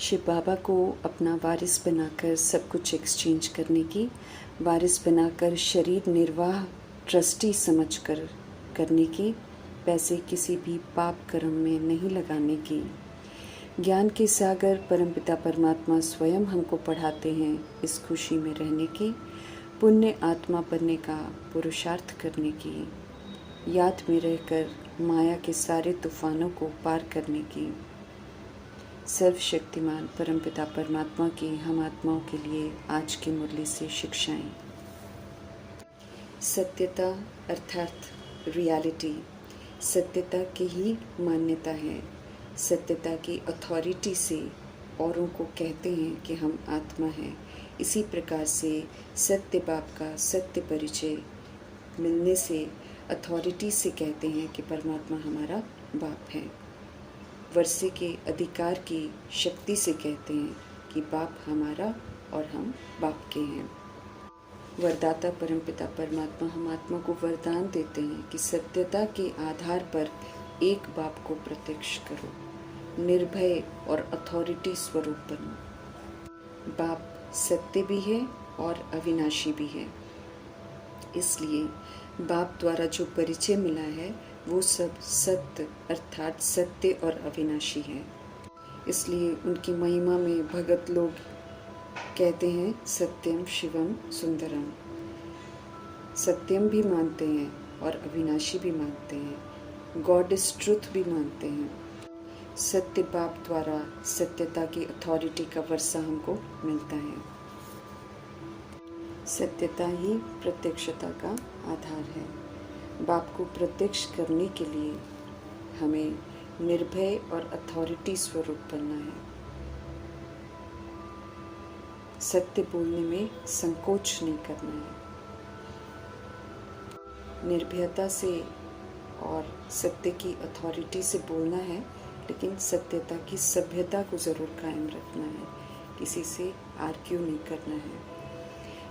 शिव बाबा को अपना वारिस बनाकर सब कुछ एक्सचेंज करने की, वारिस बनाकर शरीर निर्वाह ट्रस्टी समझकर करने की, पैसे किसी भी पाप कर्म में नहीं लगाने की। ज्ञान के सागर परमपिता परमात्मा स्वयं हमको पढ़ाते हैं इस खुशी में रहने की, पुण्य आत्मा बनने का पुरुषार्थ करने की, याद में रहकर माया के सारे तूफानों को पार करने की। सर्वशक्तिमान परमपिता परमात्मा की हम आत्माओं के लिए आज की मुरली से शिक्षाएं। सत्यता अर्थात रियलिटी, सत्यता की ही मान्यता है। सत्यता की अथॉरिटी से औरों को कहते हैं कि हम आत्मा हैं। इसी प्रकार से सत्य बाप का सत्य परिचय मिलने से अथॉरिटी से कहते हैं कि परमात्मा हमारा बाप है। वर्षे के अधिकार की शक्ति से कहते हैं कि बाप हमारा और हम बाप के हैं। वरदाता परमपिता परमात्मा हम आत्मा को वरदान देते हैं कि सत्यता के आधार पर एक बाप को प्रत्यक्ष करो, निर्भय और अथॉरिटी स्वरूप बनो। बाप सत्य भी है और अविनाशी भी है, इसलिए बाप द्वारा जो परिचय मिला है वो सब सत्य अर्थात सत्य और अविनाशी है। इसलिए उनकी महिमा में भगत लोग कहते हैं सत्यम शिवम सुंदरम। सत्यम भी मानते हैं और अविनाशी भी मानते हैं, गॉड इज ट्रुथ भी मानते हैं। सत्य बाप द्वारा सत्यता की अथॉरिटी का वर्षा हमको मिलता है। सत्यता ही प्रत्यक्षता का आधार है। बाप को प्रत्यक्ष करने के लिए हमें निर्भय और अथॉरिटी स्वरूप बनना है। सत्य बोलने में संकोच नहीं करना है। निर्भयता से और सत्य की अथॉरिटी से बोलना है, लेकिन सत्यता की सभ्यता को ज़रूर कायम रखना है। किसी से आर्ग्यू नहीं करना है।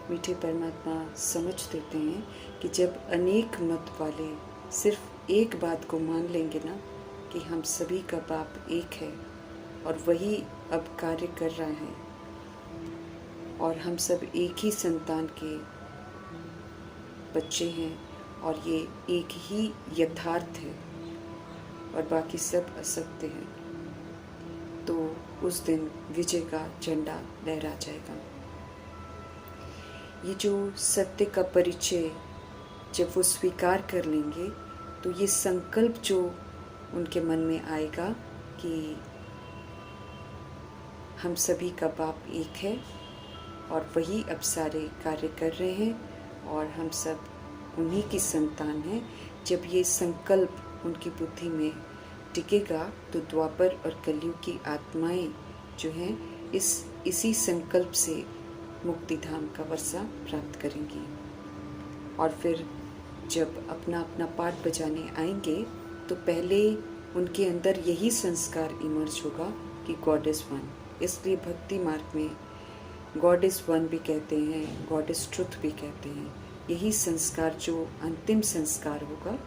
मीठे परमात्मा समझ देते हैं कि जब अनेक मत वाले सिर्फ एक बात को मान लेंगे ना कि हम सभी का बाप एक है और वही अब कार्य कर रहा है और हम सब एक ही संतान के बच्चे हैं और ये एक ही यथार्थ है और बाकी सब असत्य है, तो उस दिन विजय का झंडा लहरा जाएगा। ये जो सत्य का परिचय जब वो स्वीकार कर लेंगे तो ये संकल्प जो उनके मन में आएगा कि हम सभी का बाप एक है और वही अब सारे कार्य कर रहे हैं और हम सब उन्हीं की संतान हैं। जब ये संकल्प उनकी बुद्धि में टिकेगा तो द्वापर और कलयुग की आत्माएं जो हैं इसी संकल्प से मुक्ति धाम का वर्षा प्राप्त करेंगी। और फिर जब अपना अपना पाठ बजाने आएंगे तो पहले उनके अंदर यही संस्कार इमर्ज होगा कि गॉड इज़ वन। इसलिए भक्ति मार्ग में गॉड इज़ वन भी कहते हैं, गॉड इज़ ट्रुथ भी कहते हैं। यही संस्कार जो अंतिम संस्कार होगा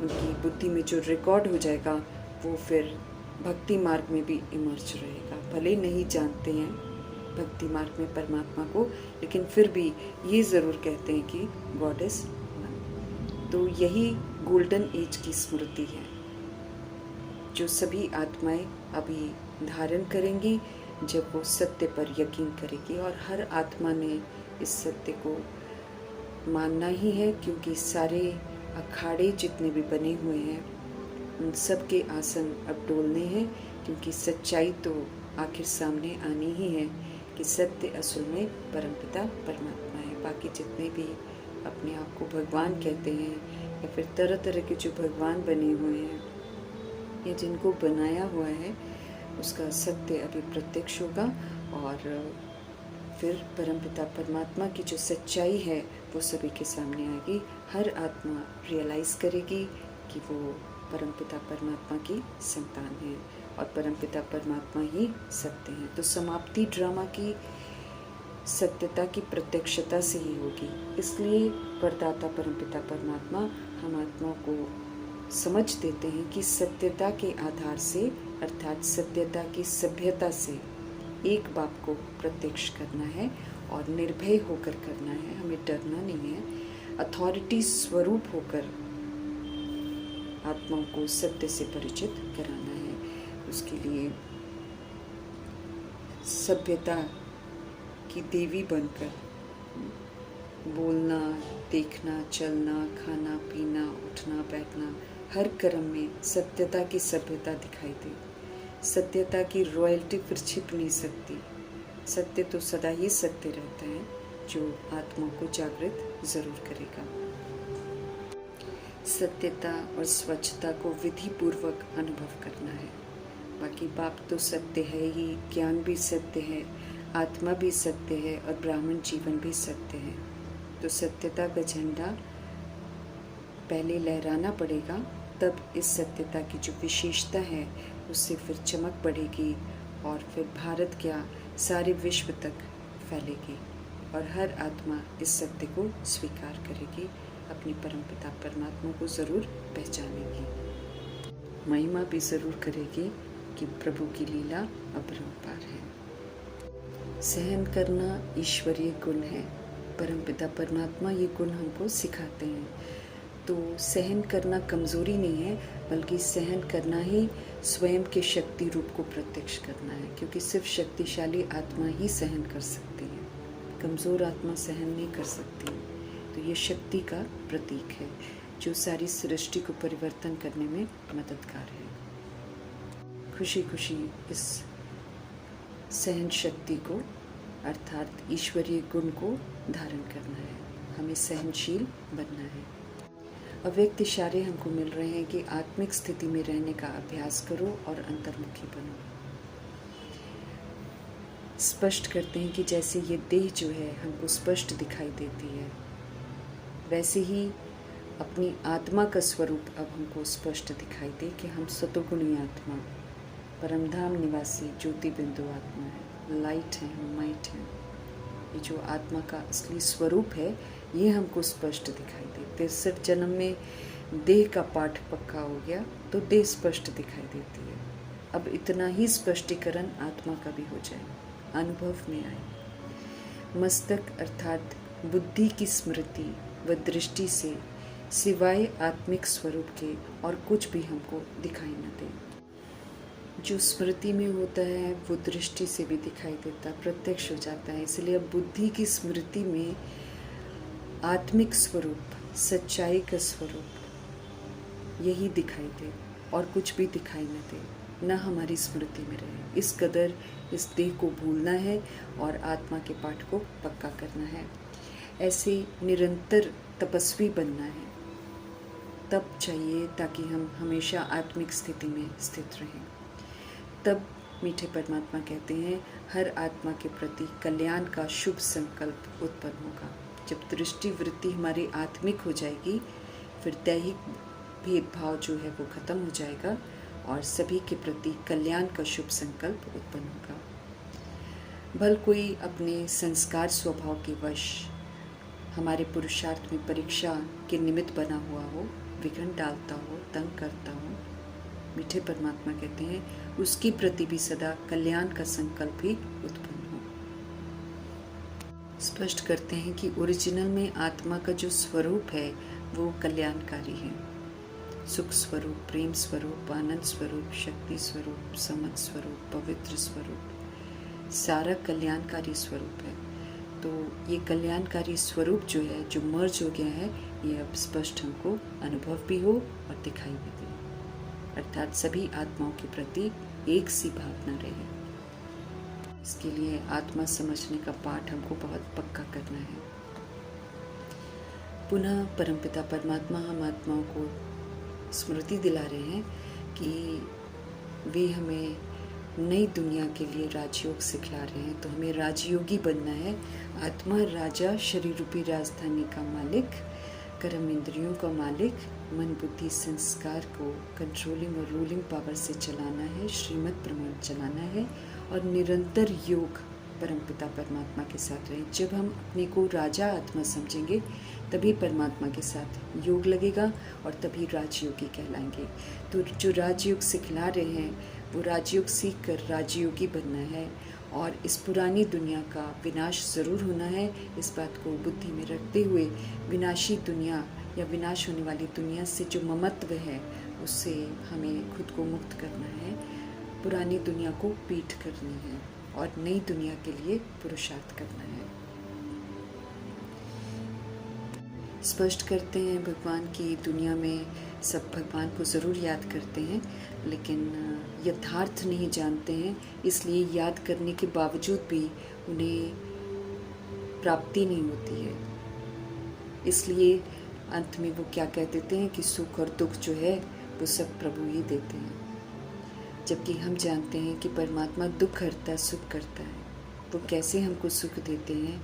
उनकी बुद्धि में जो रिकॉर्ड हो जाएगा वो फिर भक्ति मार्ग में भी इमर्ज रहेगा। भले नहीं जानते हैं भक्ति मार्ग में परमात्मा को, लेकिन फिर भी ये ज़रूर कहते हैं कि गॉड इज़ वन। तो यही गोल्डन एज की स्मृति है जो सभी आत्माएं अभी धारण करेंगी जब वो सत्य पर यकीन करेगी। और हर आत्मा ने इस सत्य को मानना ही है, क्योंकि सारे अखाड़े जितने भी बने हुए हैं उन सब के आसन अब डोलने हैं, क्योंकि सच्चाई तो आखिर सामने आनी ही है कि सत्य असल में परमपिता परमात्मा है। बाकी जितने भी अपने आप को भगवान कहते हैं या फिर तरह तरह के जो भगवान बने हुए हैं या जिनको बनाया हुआ है उसका सत्य अभी प्रत्यक्ष होगा और फिर परमपिता परमात्मा की जो सच्चाई है वो सभी के सामने आएगी। हर आत्मा रियलाइज़ करेगी कि वो परमपिता परमात्मा की संतान है और परमपिता परमात्मा ही सत्य हैं। तो समाप्ति ड्रामा की सत्यता की प्रत्यक्षता से ही होगी। इसलिए वरदाता परमपिता परमात्मा हम आत्माओं को समझ देते हैं कि सत्यता के आधार से अर्थात सत्यता की सभ्यता से एक बाप को प्रत्यक्ष करना है और निर्भय होकर करना है, हमें डरना नहीं है। अथॉरिटी स्वरूप होकर आत्माओं को सत्य से परिचित कराना है। उसके लिए सभ्यता की देवी बनकर बोलना, देखना, चलना, खाना पीना, उठना बैठना, हर कर्म में सत्यता की सभ्यता दिखाई दे। सत्यता की रॉयल्टी फिर छिप नहीं सकती। सत्य तो सदा ही सत्य रहता है, जो आत्मा को जागृत जरूर करेगा। सत्यता और स्वच्छता को विधि पूर्वक अनुभव करना है। बाकी बाप तो सत्य है ही, ज्ञान भी सत्य है, आत्मा भी सत्य है और ब्राह्मण जीवन भी सत्य है। तो सत्यता का झंडा पहले लहराना पड़ेगा, तब इस सत्यता की जो विशेषता है उससे फिर चमक बढ़ेगी और फिर भारत क्या सारे विश्व तक फैलेगी और हर आत्मा इस सत्य को स्वीकार करेगी, अपनी परमपिता परमात्मा को ज़रूर पहचानेगी, महिमा भी ज़रूर करेगी कि प्रभु की लीला अपरंपार है। सहन करना ईश्वरीय गुण है, परमपिता परमात्मा ये गुण हमको सिखाते हैं। तो सहन करना कमज़ोरी नहीं है, बल्कि सहन करना ही स्वयं के शक्ति रूप को प्रत्यक्ष करना है, क्योंकि सिर्फ शक्तिशाली आत्मा ही सहन कर सकती है, कमज़ोर आत्मा सहन नहीं कर सकती। तो ये शक्ति का प्रतीक है जो सारी सृष्टि को परिवर्तन करने में मददगार है। खुशी खुशी इस सहन शक्ति को अर्थात ईश्वरीय गुण को धारण करना है, हमें सहनशील बनना है। अव्यक्त इशारे हमको मिल रहे हैं कि आत्मिक स्थिति में रहने का अभ्यास करो और अंतर्मुखी बनो। स्पष्ट करते हैं कि जैसे ये देह जो है हमको स्पष्ट दिखाई देती है, वैसे ही अपनी आत्मा का स्वरूप अब हमको स्पष्ट दिखाई दे कि हम सतोगुणी आत्मा, परमधाम निवासी ज्योति बिंदु आत्मा है, लाइट है, हम माइट हैं। ये जो आत्मा का असली स्वरूप है ये हमको स्पष्ट दिखाई दे। 63 जन्म में देह का पाठ पक्का हो गया तो देह स्पष्ट दिखाई देती है। अब इतना ही स्पष्टीकरण आत्मा का भी हो जाए, अनुभव में आए। मस्तक अर्थात बुद्धि की स्मृति व दृष्टि से सिवाय आत्मिक स्वरूप के और कुछ भी हमको दिखाई न दे। जो स्मृति में होता है वो दृष्टि से भी दिखाई देता, प्रत्यक्ष हो जाता है। इसलिए अब बुद्धि की स्मृति में आत्मिक स्वरूप, सच्चाई का स्वरूप यही दिखाई दे और कुछ भी दिखाई न दे, न हमारी स्मृति में रहे। इस कदर इस देह को भूलना है और आत्मा के पाठ को पक्का करना है। ऐसे निरंतर तपस्वी बनना है, तब चाहिए ताकि हम हमेशा आत्मिक स्थिति में स्थित रहें। तब मीठे परमात्मा कहते हैं हर आत्मा के प्रति कल्याण का शुभ संकल्प उत्पन्न होगा। जब दृष्टि वृत्ति हमारी आत्मिक हो जाएगी, फिर दैहिक भेदभाव जो है वो खत्म हो जाएगा और सभी के प्रति कल्याण का शुभ संकल्प उत्पन्न होगा। भल कोई अपने संस्कार स्वभाव के वश हमारे पुरुषार्थ में परीक्षा के निमित्त बना हुआ हो, विघ्न डालता हो, तंग करता हो, मीठे परमात्मा कहते हैं उसके प्रति भी सदा कल्याण का संकल्प ही उत्पन्न हो। स्पष्ट करते हैं कि ओरिजिनल में आत्मा का जो स्वरूप है वो कल्याणकारी है। सुख स्वरूप, प्रेम स्वरूप, आनंद स्वरूप, शक्ति स्वरूप, समझ स्वरूप, पवित्र स्वरूप, सारा कल्याणकारी स्वरूप है। तो ये कल्याणकारी स्वरूप जो है, जो मर्ज हो गया है, ये अब स्पष्ट हमको अनुभव भी हो और दिखाई भी दे, अर्थात सभी आत्माओं के प्रति एक सी भावना रहे। इसके लिए आत्मा समझने का पाठ हमको बहुत पक्का करना है। पुनः परमपिता परमात्मा हम आत्माओं को स्मृति दिला रहे हैं कि वे हमें नई दुनिया के लिए राजयोग सिखला रहे हैं। तो हमें राजयोगी बनना है। आत्मा राजा, शरीर रूपी राजधानी का मालिक, कर्म इंद्रियों का मालिक, मन बुद्धि संस्कार को कंट्रोलिंग और रूलिंग पावर से चलाना है, श्रीमत प्रमाण चलाना है और निरंतर योग परमपिता परमात्मा के साथ रहें। जब हम अपने को राजा आत्मा समझेंगे तभी परमात्मा के साथ योग लगेगा और तभी राजयोगी कहलाएंगे। तो जो राजयोग सिखला रहे हैं वो राजयोग सीख कर राजयोगी बनना है और इस पुरानी दुनिया का विनाश ज़रूर होना है। इस बात को बुद्धि में रखते हुए विनाशी दुनिया या विनाश होने वाली दुनिया से जो ममत्व है उससे हमें खुद को मुक्त करना है। पुरानी दुनिया को पीठ करनी है और नई दुनिया के लिए पुरुषार्थ करना है। स्पष्ट करते हैं भगवान की दुनिया में सब भगवान को ज़रूर याद करते हैं, लेकिन यथार्थ नहीं जानते हैं, इसलिए याद करने के बावजूद भी उन्हें प्राप्ति नहीं होती है। इसलिए अंत में वो क्या कह देते हैं कि सुख और दुख जो है वो सब प्रभु ही देते हैं, जबकि हम जानते हैं कि परमात्मा दुख हरता सुख करता है। वो कैसे हमको सुख देते हैं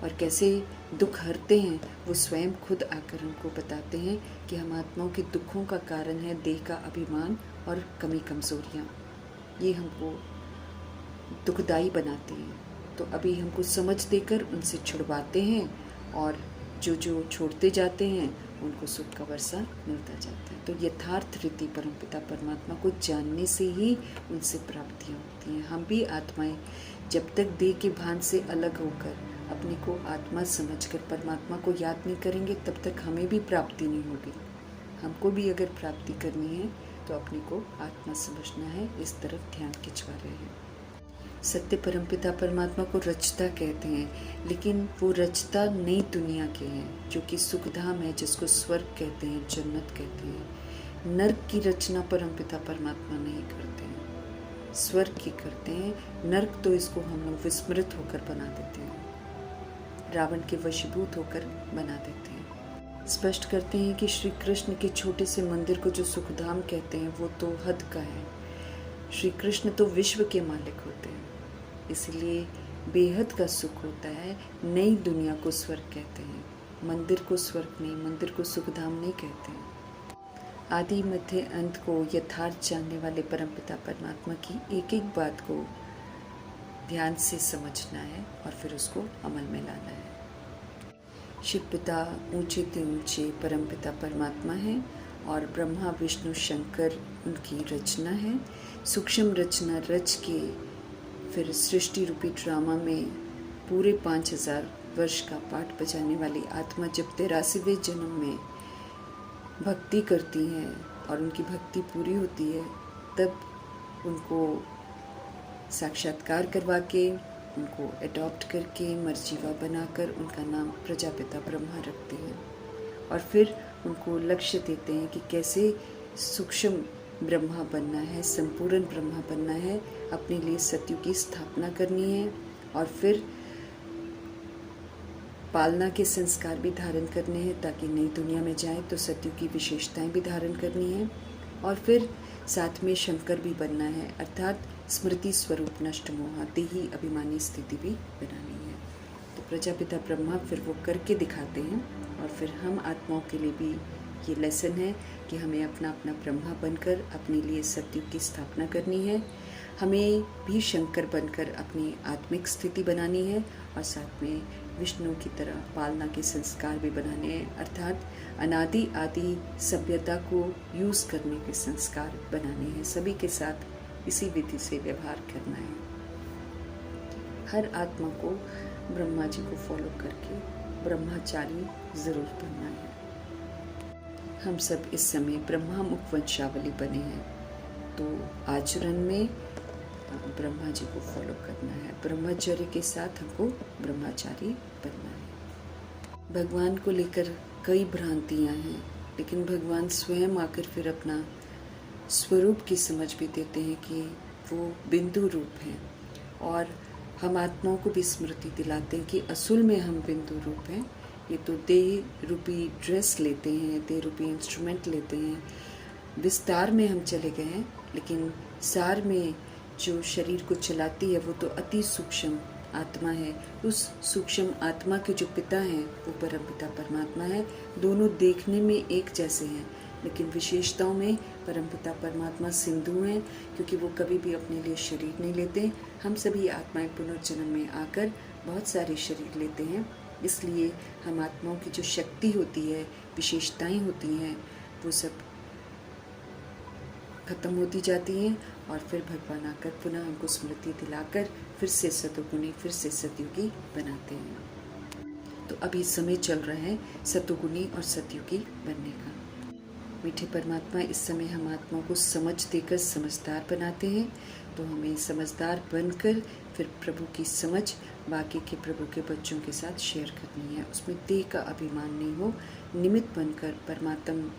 और कैसे दुख हरते हैं वो स्वयं खुद आकर हमको बताते हैं कि हम आत्माओं के दुखों का कारण है देह का अभिमान और कमी कमज़ोरियाँ। ये हमको दुखदाई बनाते हैं। तो अभी हमको समझ देकर उनसे छुड़वाते हैं और जो जो छोड़ते जाते हैं उनको सुख का वर्षा मिलता जाता है। तो यथार्थ रीति परमपिता परमात्मा को जानने से ही उनसे प्राप्तियाँ होती हैं। हम भी आत्माएं जब तक देह के भान से अलग होकर अपने को आत्मा समझकर परमात्मा को याद नहीं करेंगे तब तक हमें भी प्राप्ति नहीं होगी। हमको भी अगर प्राप्ति करनी है तो अपने को आत्मा समझना है। इस तरफ ध्यान खिंचवा रहे हैं। सत्य परमपिता परमात्मा को रचता कहते हैं, लेकिन वो रचता नई दुनिया के हैं जो कि सुखधाम है, जिसको स्वर्ग कहते हैं, जन्नत कहते हैं। नर्क की रचना परमपिता परमात्मा नहीं करते हैं, स्वर्ग की करते हैं। नर्क तो इसको हम लोग विस्मृत होकर बना देते हैं, रावण के वशीभूत होकर बना देते हैं। स्पष्ट करते हैं कि श्री कृष्ण के छोटे से मंदिर को जो सुखधाम कहते हैं वो तो हद का है। श्री कृष्ण तो विश्व के मालिक होते हैं, इसलिए बेहद का सुख होता है। नई दुनिया को स्वर्ग कहते हैं, मंदिर को स्वर्ग नहीं, मंदिर को सुखधाम नहीं कहते हैं। आदि मध्य अंत को यथार्थ जानने वाले परमपिता परमात्मा की एक एक बात को ध्यान से समझना है और फिर उसको अमल में लाना है। शिव पिता ऊंचे ते ऊंचे परमपिता परमात्मा है और ब्रह्मा विष्णु शंकर उनकी रचना है। सूक्ष्म रचना रच के फिर सृष्टि रूपी ड्रामा में पूरे 5000 वर्ष का पाठ बजाने वाली आत्मा जब 83वें जन्म में भक्ति करती हैं और उनकी भक्ति पूरी होती है, तब उनको साक्षात्कार करवा के, उनको एडॉप्ट करके, मर्जीवा बनाकर उनका नाम प्रजापिता ब्रह्मा रखते हैं और फिर उनको लक्ष्य देते हैं कि कैसे सूक्ष्म ब्रह्मा बनना है, संपूर्ण ब्रह्मा बनना है, अपने लिए सत्युग की स्थापना करनी है और फिर पालना के संस्कार भी धारण करने हैं ताकि नई दुनिया में जाए तो सत्युग की विशेषताएं भी धारण करनी है और फिर साथ में शंकर भी बनना है, अर्थात स्मृति स्वरूप नष्ट मोहा देही अभिमानी स्थिति भी बनानी है। तो प्रजापिता ब्रह्मा फिर वो करके दिखाते हैं और फिर हम आत्माओं के लिए भी ये लेसन है कि हमें अपना अपना ब्रह्मा बनकर अपने लिए सत्युग की स्थापना करनी है। हमें भी शंकर बनकर अपनी आत्मिक स्थिति बनानी है और साथ में विष्णु की तरह पालना के संस्कार भी बनाने हैं, अर्थात अनादि आदि सभ्यता को यूज़ करने के संस्कार बनाने हैं। सभी के साथ इसी विधि से व्यवहार करना है। हर आत्मा को ब्रह्मा जी को फॉलो करके ब्रह्मचारी ज़रूर बनना है। हम सब इस समय ब्रह्मा मुख वंशावली बने हैं, तो आचरण में ब्रह्मा जी को फॉलो करना है। ब्रह्मचर्य के साथ हमको ब्रह्मचारी बनना है। भगवान को लेकर कई भ्रांतियाँ हैं, लेकिन भगवान स्वयं आकर फिर अपना स्वरूप की समझ भी देते हैं कि वो बिंदु रूप हैं और हम आत्माओं को भी स्मृति दिलाते हैं कि असल में हम बिंदु रूप हैं। ये तो देह रूपी ड्रेस लेते हैं, देह रूपी इंस्ट्रूमेंट लेते हैं, विस्तार में हम चले गए हैं, लेकिन सार में जो शरीर को चलाती है वो तो अति सूक्ष्म आत्मा है। उस सूक्ष्म आत्मा के जो पिता हैं वो परमपिता परमात्मा है। दोनों देखने में एक जैसे हैं, लेकिन विशेषताओं में परमपिता परमात्मा सिंधु हैं, क्योंकि वो कभी भी अपने लिए शरीर नहीं लेते। हम सभी आत्माएं पुनर्जन्म में आकर बहुत सारे शरीर लेते हैं, इसलिए हम आत्माओं की जो शक्ति होती है, विशेषताएं होती हैं, वो सब खत्म होती जाती हैं और फिर भगवान आकर पुनः हमको स्मृति दिलाकर फिर से सतोगुणी, फिर से सतयुगी बनाते हैं। तो अभी समय चल रहा है सतोगुणी और सतयुगी बनने का। मीठे परमात्मा इस समय हम आत्मा को समझ देकर समझदार बनाते हैं, तो हमें समझदार बनकर फिर प्रभु की समझ बाकी के प्रभु के बच्चों के साथ शेयर करनी है। उसमें देह का अभिमान नहीं हो, निमित्त बनकर परमात्मा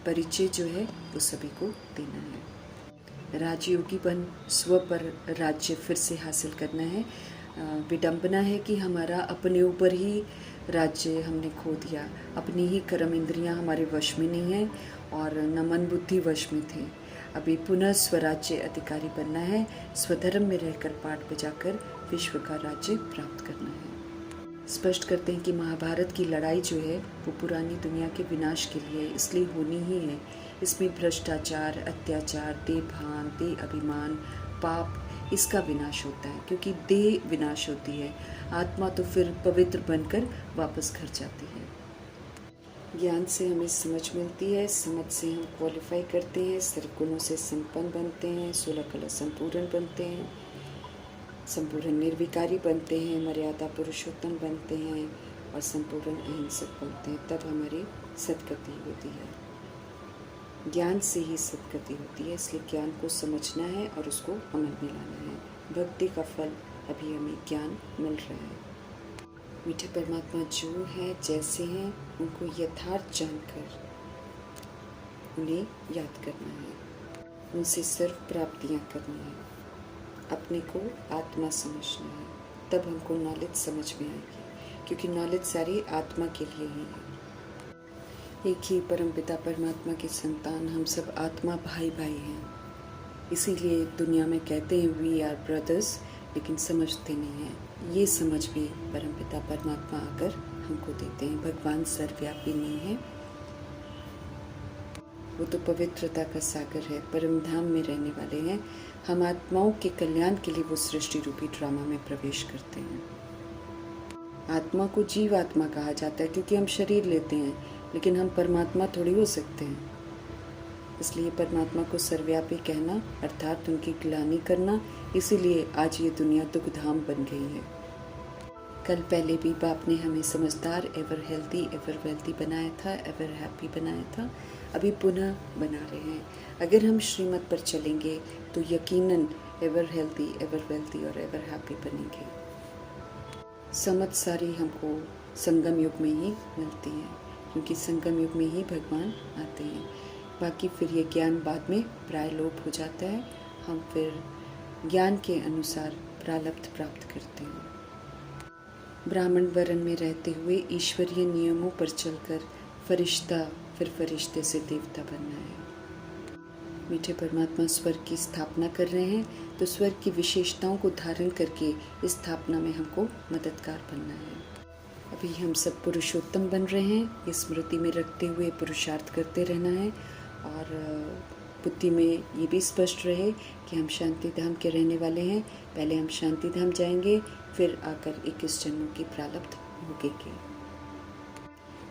परिचय जो है वो सभी को देना है। राजयोगी बन स्व पर राज्य फिर से हासिल करना है। विडंबना है कि हमारा अपने ऊपर ही राज्य हमने खो दिया, अपनी ही कर्म इंद्रियां हमारे वश में नहीं है और न मन बुद्धि वश में थे। अभी पुनः स्वराज्य अधिकारी बनना है, स्वधर्म में रहकर पाठ बजाकर विश्व का राज्य प्राप्त करना है। स्पष्ट करते हैं कि महाभारत की लड़ाई जो है वो पुरानी दुनिया के विनाश के लिए इसलिए होनी ही है। इसमें भ्रष्टाचार, अत्याचार, देहभान, देह अभिमान, पाप, इसका विनाश होता है, क्योंकि देह विनाश होती है, आत्मा तो फिर पवित्र बनकर वापस घर जाती है। ज्ञान से हमें समझ मिलती है, समझ से हम क्वालिफाई करते हैं, सर्व गुणों से संपन्न बनते हैं, 16 कला संपूर्ण बनते हैं, संपूर्ण निर्विकारी बनते हैं, मर्यादा पुरुषोत्तम बनते हैं और संपूर्ण अहिंसक बनते हैं। तब हमारी सद्गति होती है। ज्ञान से ही सद्गति होती है, इसलिए ज्ञान को समझना है और उसको अमल में लाना है। भक्ति का फल अभी हमें ज्ञान मिल रहा है। मीठे परमात्मा जो है जैसे हैं उनको यथार्थ जानकर उन्हें याद करना है, उनसे सर्व प्राप्तियाँ करनी है, अपने को आत्मा समझना है। तब हमको नॉलेज समझ में आएगी, क्योंकि नॉलेज सारी आत्मा के लिए ही है। एक ही परमपिता परमात्मा की संतान हम सब आत्मा भाई भाई हैं। इसीलिए दुनिया में कहते हैं वी आर ब्रदर्स, लेकिन समझते नहीं हैं। ये समझ भी परमपिता परमात्मा आकर हमको देते हैं। भगवान सर्वव्यापी नहीं है, वो तो पवित्रता का सागर है, परम धाम में रहने वाले हैं। हम आत्माओं के कल्याण के लिए वो सृष्टि रूपी ड्रामा में प्रवेश करते हैं। आत्मा को जीव आत्मा कहा जाता है क्योंकि हम शरीर लेते हैं, लेकिन हम परमात्मा थोड़ी हो सकते हैं। इसलिए परमात्मा को सर्वव्यापी कहना अर्थात उनकी ग्लानि करना, इसीलिए आज ये दुनिया दुख धाम बन गई है। कल पहले भी बाप ने हमें समझदार, एवर हेल्दी, एवर वेल्दी बनाया था, एवर हैप्पी बनाया था, अभी पुनः बना रहे हैं। अगर हम श्रीमत पर चलेंगे तो यकीनन एवर हेल्दी, एवर वेल्दी और एवर हैप्पी बनेंगे। समझ सारी हमको संगम युग में ही मिलती है, क्योंकि संगम युग में ही भगवान आते हैं। बाकी फिर ये ज्ञान बाद में प्रायलोप हो जाता है, हम फिर ज्ञान के अनुसार प्रारब्ध प्राप्त करते हैं। ब्राह्मण वर्ण में रहते हुए ईश्वरीय नियमों पर चलकर फरिश्ता, फिर फरिश्ते से देवता बनना है। मीठे परमात्मा स्वर्ग की स्थापना कर रहे हैं, तो स्वर्ग की विशेषताओं को धारण करके इस स्थापना में हमको मददगार बनना है। अभी हम सब पुरुषोत्तम बन रहे हैं, ये स्मृति में रखते हुए पुरुषार्थ करते रहना है। और बुद्धि में ये भी स्पष्ट रहे कि हम शांति धाम के रहने वाले हैं। पहले हम शांति धाम जाएंगे, फिर आकर 21 जन्मों की प्रारब्ध भोगेंगे।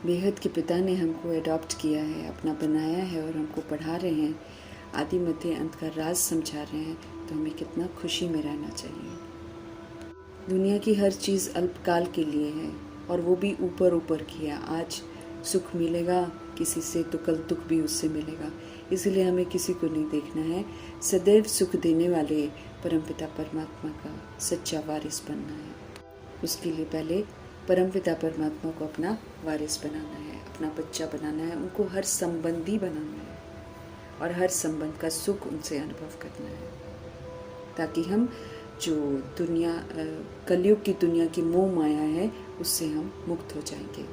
बेहद के पिता ने हमको अडॉप्ट किया है, अपना बनाया है और हमको पढ़ा रहे हैं, आदि मध्य अंत का राज समझा रहे हैं, तो हमें कितना खुशी में रहना चाहिए। दुनिया की हर चीज़ अल्पकाल के लिए है और वो भी ऊपर ऊपर की है। आज सुख मिलेगा किसी से तो कल दुख भी उससे मिलेगा, इसलिए हमें किसी को नहीं देखना है। सदैव सुख देने वाले परमपिता परमात्मा का सच्चा वारिस बनना है। उसके लिए पहले परमपिता परमात्मा को अपना वारिस बनाना है, अपना बच्चा बनाना है, उनको हर संबंधी बनाना है और हर संबंध का सुख उनसे अनुभव करना है, ताकि हम जो दुनिया कलयुग की दुनिया की मोह माया है उससे हम मुक्त हो जाएंगे।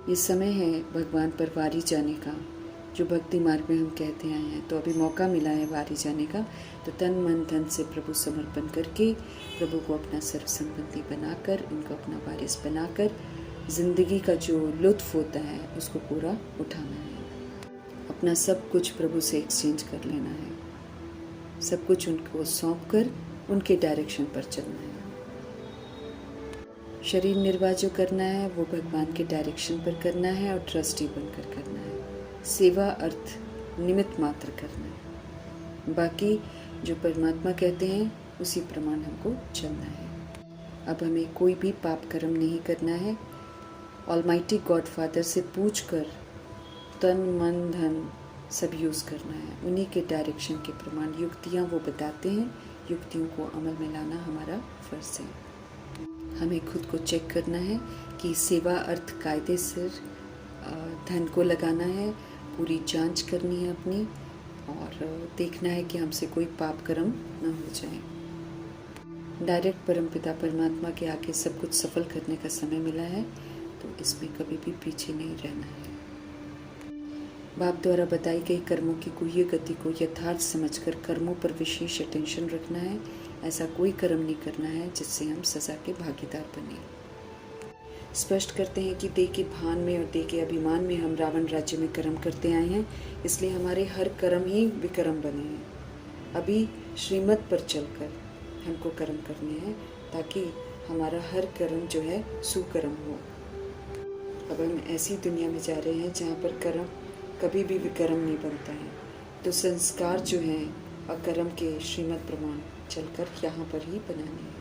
ये समय है भगवान पर वारी जाने का, जो भक्ति मार्ग में हम कहते आए हैं। तो अभी मौका मिला है वारी जाने का, तो तन मन धन से प्रभु समर्पण करके प्रभु को अपना सर्व संबंधी बनाकर, उनको अपना वारिस बनाकर जिंदगी का जो लुत्फ होता है उसको पूरा उठाना है। अपना सब कुछ प्रभु से एक्सचेंज कर लेना है, सब कुछ उनको सौंप कर उनके डायरेक्शन पर चलना है। शरीर निर्वाह जो करना है वो भगवान के डायरेक्शन पर करना है और ट्रस्टी बनकर करना है। सेवा अर्थ निमित्त मात्र करना है। बाकी जो परमात्मा कहते हैं उसी प्रमाण हमको चलना है। अब हमें कोई भी पाप कर्म नहीं करना है। ऑलमाइटी गॉड फादर से पूछकर तन मन धन सब यूज़ करना है। उन्हीं के डायरेक्शन के प्रमाण युक्तियाँ वो बताते हैं, युक्तियों को अमल में लाना हमारा फ़र्ज़ है। हमें खुद को चेक करना है कि सेवा अर्थ कायदे से धन को लगाना है, पूरी जांच करनी है अपनी, और देखना है कि हमसे कोई पाप कर्म न हो जाए। डायरेक्ट परमपिता परमात्मा के आगे सब कुछ सफल करने का समय मिला है, तो इसमें कभी भी पीछे नहीं रहना है। बाप द्वारा बताई गई कर्मों की गुह्य गति को यथार्थ समझकर कर्मों पर विशेष अटेंशन रखना है। ऐसा कोई कर्म नहीं करना है जिससे हम सज़ा के भागीदार बने। स्पष्ट करते हैं कि देह के भान में और देह के अभिमान में हम रावण राज्य में कर्म करते आए हैं, इसलिए हमारे हर कर्म ही विकर्म बने हैं। अभी श्रीमत पर चलकर हमको कर्म करने हैं ताकि हमारा हर कर्म जो है सुकर्म हो। अब हम ऐसी दुनिया में जा रहे हैं जहाँ पर कर्म कभी भी विकर्म नहीं बनता है, तो संस्कार जो हैं अकर्म के श्रीमत प्रमाण चलकर यहाँ पर ही बनाने हैं।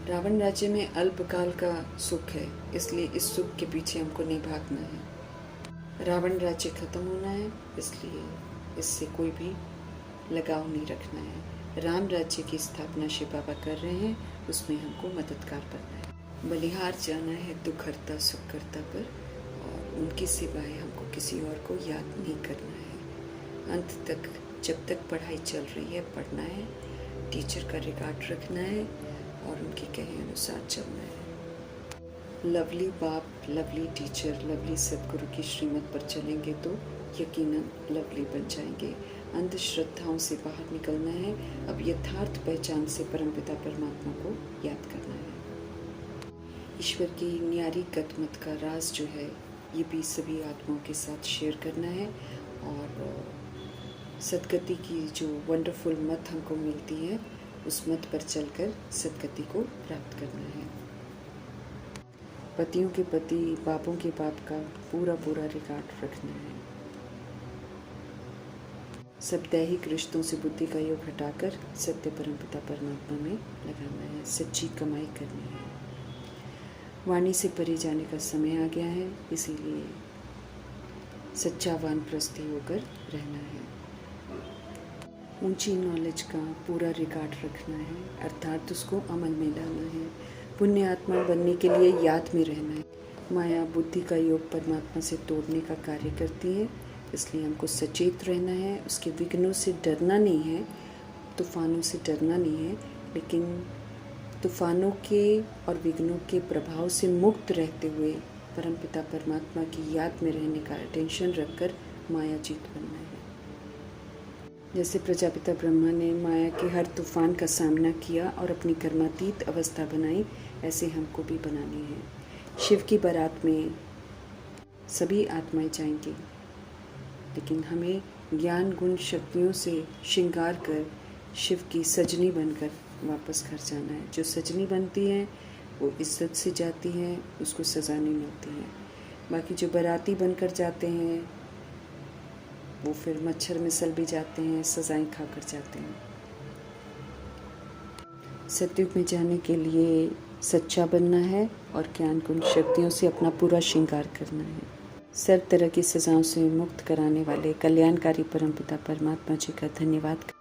रावण राज्य में अल्पकाल का सुख है, इसलिए इस सुख के पीछे हमको नहीं भागना है। रावण राज्य खत्म होना है, इसलिए इससे कोई भी लगाव नहीं रखना है। राम राज्य की स्थापना शिव बाबा कर रहे हैं, उसमें हमको मददगार बनना है। बलिहार जाना है दुख हरता सुख करता पर, और उनकी सिवाय हमको किसी और को याद नहीं करना है। अंत तक जब तक पढ़ाई चल रही है पढ़ना है, टीचर का रिकॉर्ड रखना है और उनके कहे अनुसार चलना है। लवली बाप, लवली टीचर, लवली सदगुरु की श्रीमत पर चलेंगे तो यकीनन लवली बन जाएंगे। अंधश्रद्धाओं से बाहर निकलना है। अब यथार्थ पहचान से परमपिता परमात्मा को याद करना है। ईश्वर की न्यारी गतमत का राज जो है ये भी सभी आत्माओं के साथ शेयर करना है, और सदगति की जो वंडरफुल मत हमको मिलती है उस मत पर चलकर सदगति को प्राप्त करना है। पतियों के पति, बापों के बाप का पूरा पूरा रिकॉर्ड रखना है। सब दैहिक रिश्तों से बुद्धि का योग हटाकर सत्य परमपिता परमात्मा में लगाना है। सच्ची कमाई करनी है। वाणी से परे जाने का समय आ गया है, इसीलिए सच्चा वानप्रस्थी होकर रहना है। ऊंची नॉलेज का पूरा रिकॉर्ड रखना है, अर्थात उसको अमल में लाना है। पुण्य आत्मा बनने के लिए याद में रहना है। माया बुद्धि का योग परमात्मा से तोड़ने का कार्य करती है, इसलिए हमको सचेत रहना है। उसके विघ्नों से डरना नहीं है, तूफानों से डरना नहीं है, लेकिन तूफानों के और विघ्नों के प्रभाव से मुक्त रहते हुए परमपिता परमात्मा की याद में रहने का अटेंशन रखकर माया जीत बनना है। जैसे प्रजापिता ब्रह्मा ने माया के हर तूफान का सामना किया और अपनी कर्मातीत अवस्था बनाई, ऐसे हमको भी बनानी है। शिव की बारात में सभी आत्माएं जाएंगी, लेकिन हमें ज्ञान गुण शक्तियों से श्रृंगार कर शिव की सजनी बनकर वापस घर जाना है। जो सजनी बनती हैं वो इज्जत से जाती हैं, उसको सज़ा नहीं मिलती है। बाकी जो बाराती बनकर जाते हैं वो फिर मच्छर में सल भी जाते हैं, सज़ाएं खाकर जाते हैं। सतयुग में जाने के लिए सच्चा बनना है और ज्ञान गुण शक्तियों से अपना पूरा श्रृंगार करना है। सर्व तरह की सज़ाओं से मुक्त कराने वाले कल्याणकारी परमपिता परमात्मा जी का धन्यवाद।